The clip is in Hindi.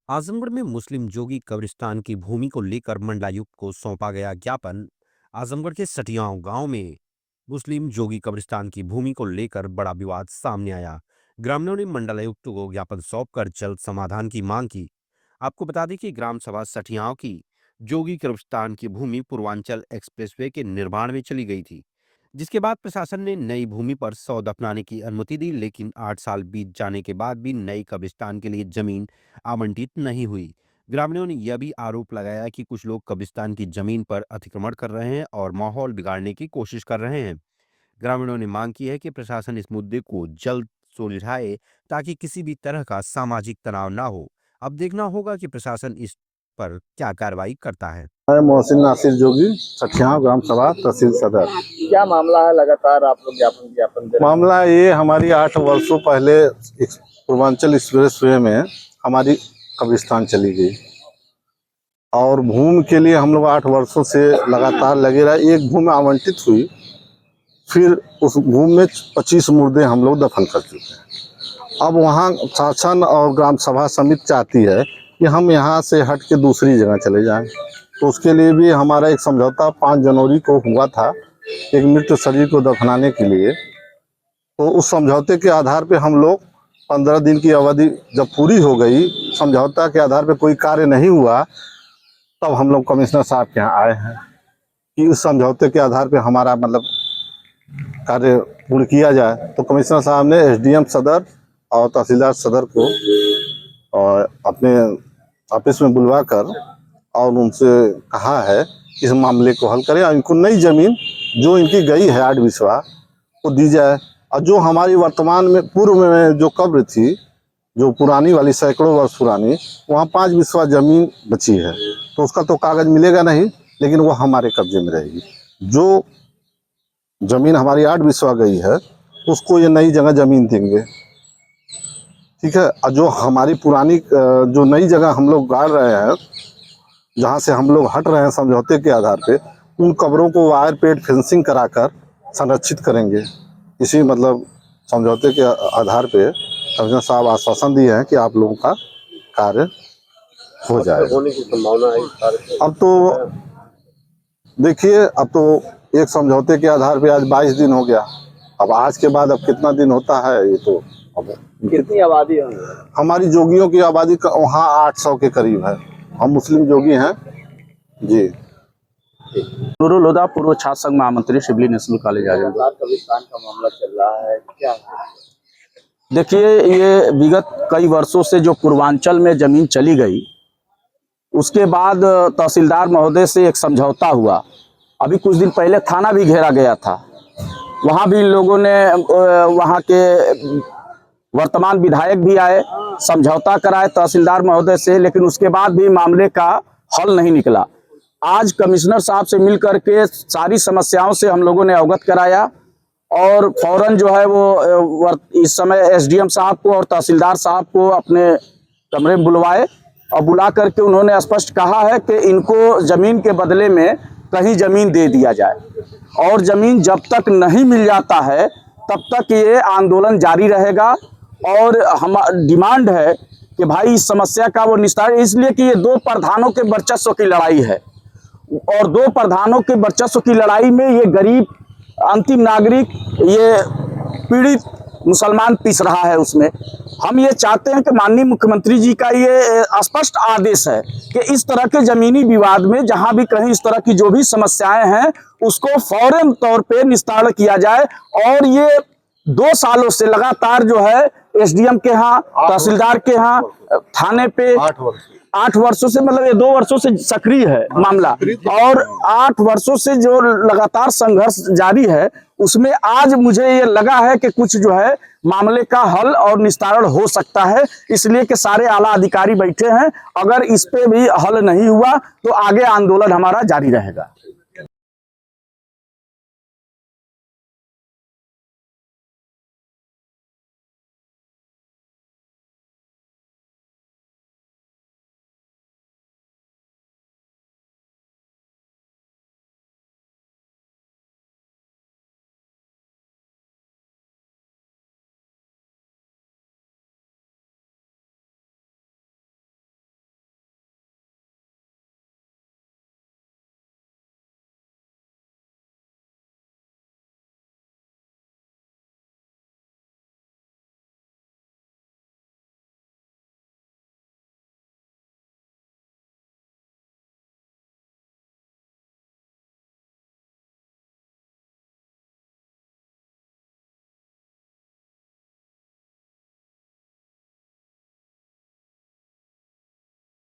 आजमगढ़ में मुस्लिम जोगी कब्रिस्तान की भूमि को लेकर मंडलायुक्त को सौंपा गया ज्ञापन। आजमगढ़ के सटियाव गांव में मुस्लिम जोगी कब्रिस्तान की भूमि को लेकर बड़ा विवाद सामने आया। ग्रामीणों ने मंडलायुक्त को ज्ञापन सौंपकर जल्द समाधान की मांग की। आपको बता दें कि ग्राम सभा सठियाव की जोगी कब्रिस्तान की भूमि पूर्वांचल एक्सप्रेसवे के निर्माण में चली गई थी, जिसके बाद प्रशासन ने नई भूमि पर शव दफनाने की अनुमति दी, लेकिन 8 साल बीत जाने के बाद भी नई कब्रिस्तान के लिए जमीन आवंटित नहीं हुई। ग्रामीणों ने यह भी आरोप लगाया कि कुछ लोग कब्रिस्तान की जमीन पर अतिक्रमण कर रहे हैं और माहौल बिगाड़ने की कोशिश कर रहे हैं। ग्रामीणों ने मांग की है कि प्रशासन इस मुद्दे को जल्द सुलझाए ताकि किसी भी तरह का सामाजिक तनाव ना हो। अब देखना होगा कि प्रशासन इस पर क्या कार्रवाई करता है। मैं मोहसिन नासिर जोगी, सठियाव ग्राम सभा तहसील सदर। क्या मामला है? लगातार आप लोग ज्ञापन ज्ञापन दे रहे हैं। मामला ये हमारी 8 वर्षों पहले पूर्वांचल एक्सप्रेसवे में हमारी कब्रिस्तान चली गई और भूमि के लिए हम लोग 8 वर्षों से लगातार लगे रहे। एक भूमि आवंटित हुई, फिर उस भूमि में 25 मुर्दे हम लोग दफन कर चुके हैं। अब वहाँ शासन और ग्राम सभा समिति चाहती है कि हम यहाँ से हट के दूसरी जगह चले जाएं। तो उसके लिए भी हमारा एक समझौता 5 जनवरी को हुआ था एक मृत शरीर को दफनाने के लिए। तो उस समझौते के आधार पे हम लोग 15 दिन की अवधि जब पूरी हो गई, समझौता के आधार पे कोई कार्य नहीं हुआ, तब हम लोग कमिश्नर साहब के यहाँ आए हैं कि उस समझौते के आधार पे हमारा कार्य पूर्ण किया जाए। तो कमिश्नर साहब ने एसडीएम सदर और तहसीलदार सदर को और अपने ऑफिस में बुलवा कर और उनसे कहा है कि इस मामले को हल करें और इनको नई जमीन जो इनकी गई है 8 बिस्वा वो दी जाए। और जो हमारी वर्तमान में पूर्व में जो कब्र थी, जो पुरानी वाली सैकड़ों वर्ष पुरानी, वहाँ 5 बिस्वा जमीन बची है, तो उसका तो कागज मिलेगा नहीं, लेकिन वो हमारे कब्जे में रहेगी। जो जमीन हमारी 8 बिस्वा गई है उसको ये नई जगह जमीन देंगे, ठीक है। और जो हमारी पुरानी जो नई जगह हम लोग गाड़ रहे हैं, जहाँ से हम लोग हट रहे हैं समझौते के आधार पे, उन कब्रों को वायर पेट फेंसिंग कराकर संरक्षित करेंगे। इसी समझौते के आधार पे कमिश्नर साहब आश्वासन दिए हैं कि आप लोगों का कार्य हो जाए। होने की संभावना है। अब तो देखिए, अब तो एक समझौते के आधार पे आज 22 दिन हो गया। अब आज के बाद अब कितना दिन होता है ये तो अब कितनी आबादी है? हमारी जोगियों की आबादी वहाँ 800 के करीब है। हम मुस्लिम जोगी हैं जी। नूरुल हुदा, पूर्व छात्र संघ महामंत्री, शिबली नेशनल कॉलेज आजमगढ़। कब्रिस्तान का मामला चल रहा है, क्या है? देखिए, ये विगत कई वर्षों से जो पूर्वांचल में जमीन चली गई, उसके बाद तहसीलदार महोदय से एक समझौता हुआ। अभी कुछ दिन पहले थाना भी घेरा गया था, वहाँ भी लोगों ने, वहाँ के वर्तमान विधायक भी आए, समझौता कराए तहसीलदार महोदय से, लेकिन उसके बाद भी मामले का हल नहीं निकला। आज कमिश्नर साहब से मिलकर के सारी समस्याओं से हम लोगों ने अवगत कराया और फौरन जो है वो इस समय एसडीएम साहब को और तहसीलदार साहब को अपने कमरे में बुलवाए और बुला करके उन्होंने स्पष्ट कहा है कि इनको जमीन के बदले में कहीं जमीन दे दिया जाए और जमीन जब तक नहीं मिल जाता है तब तक ये आंदोलन जारी रहेगा। और हम डिमांड है कि भाई इस समस्या का वो निस्तारण, इसलिए कि ये 2 प्रधानों के वर्चस्व की लड़ाई है और 2 प्रधानों के वर्चस्व की लड़ाई में ये गरीब अंतिम नागरिक, ये पीड़ित मुसलमान पिस रहा है। उसमें हम ये चाहते हैं कि माननीय मुख्यमंत्री जी का ये स्पष्ट आदेश है कि इस तरह के जमीनी विवाद में जहां भी कहीं इस तरह की जो भी समस्याएं हैं उसको फौरन तौर पे निस्तारण किया जाए। और ये 2 सालों से लगातार जो है एसडीएम के यहाँ, तहसीलदार के यहाँ, थाने पे 8 वर्षों से, ये 2 वर्षों से सक्रिय है मामला और 8 वर्षों से जो लगातार संघर्ष जारी है, उसमें आज मुझे ये लगा है कि कुछ जो है मामले का हल और निस्तारण हो सकता है, इसलिए कि सारे आला अधिकारी बैठे हैं। अगर इस पे भी हल नहीं हुआ तो आगे आंदोलन हमारा जारी रहेगा।